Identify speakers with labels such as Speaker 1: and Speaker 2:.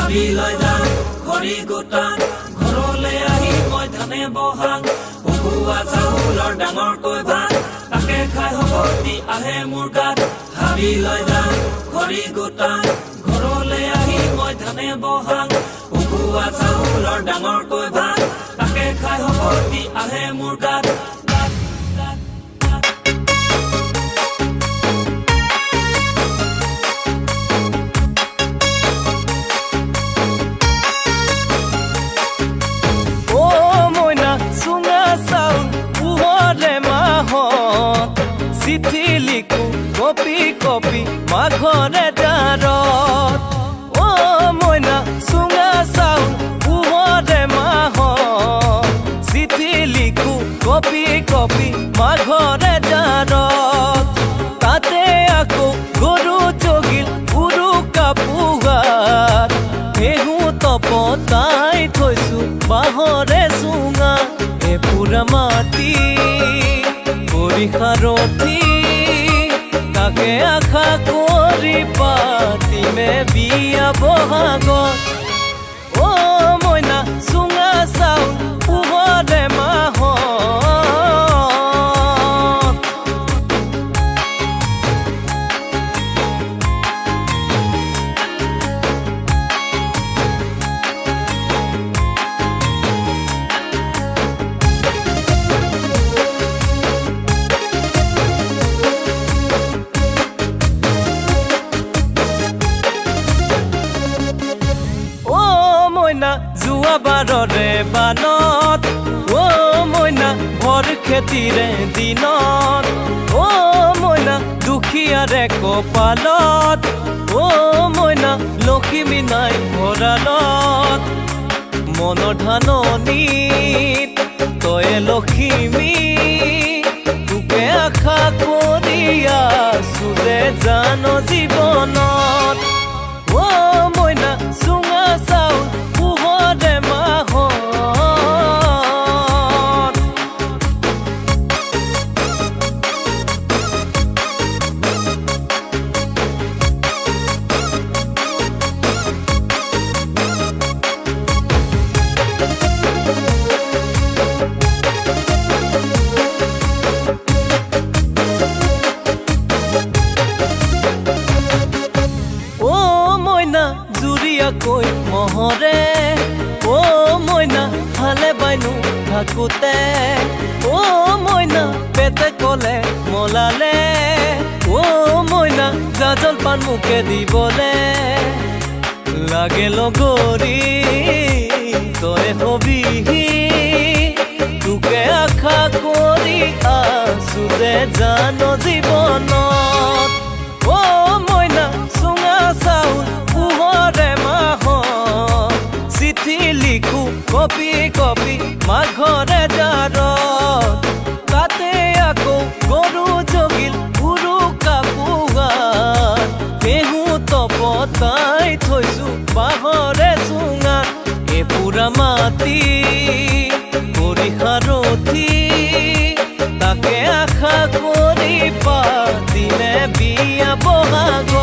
Speaker 1: হাবি লৈ যাওঁ খৰি গোটাং ঘৰলৈ আহি মই ধানে বহাং উখোৱা চাউলৰ ডাঙৰকৈ ভাত তাকে খাই হবতি আহে মোৰ গাত হাবি লৈ যাওঁ খৰি গোটাং ঘৰলৈ আহি মই ধানে বহাং উখোৱা চাউলৰ ডাঙৰকৈ ভাত তাকে খাই হবতি আহে মোৰ গাত
Speaker 2: চিঠি লিখো কপি কপি মাঘৰে জাৰত মইনা চুঙা চাউল পোহৰে মাহত চিঠি লিখো কপি কপি মাঘৰে জাৰত তাতে আকৌ গৰু জগিল উৰুকা পোহাত ঘেঁহু তপতাই থৈছো বাঁহৰে চুঙা এপুৰা মাটি সাৰথি তাকে আশা কৰি পাতিমে বিয়া বহাগত মইনা চুঙা চাউল পোহৰে মাহত যোৱা বাৰৰে বানত মইনা ভৰ খেতিৰে দিনত মইনা দুখীয়াৰে কপালত মইনা লখিমী নাই ভঁৰালত মনৰ ধাননিত তয়ে লখিমী তোকে আশা কৰি আছো যে জান জীৱনত মইনা চুঙা চাউল পোহৰে মাহত জুৰিয়াকৈ মহৰে মইনা ভালে বাইনো থাকোতে মইনা পেটে কলে মলালে মইনা জা জলপান মোকে দিবলে লাগে লগৰী তই হবিহি তোকে আশা কৰি আছো যে জান জীৱনত মইনা চুঙা চাউল পোহৰে মাহত চিঠি লিখো কপি কপি মাঘৰে জাৰত তাতে আকৌ গৰু জগিল উৰুকা পোহাত ঘেঁহু তপতাই থৈছো বাঁহৰে চুঙাত এপুৰা মাটি সাৰথি তাকে আশা কৰি পাতিমে বিয়া বহাগত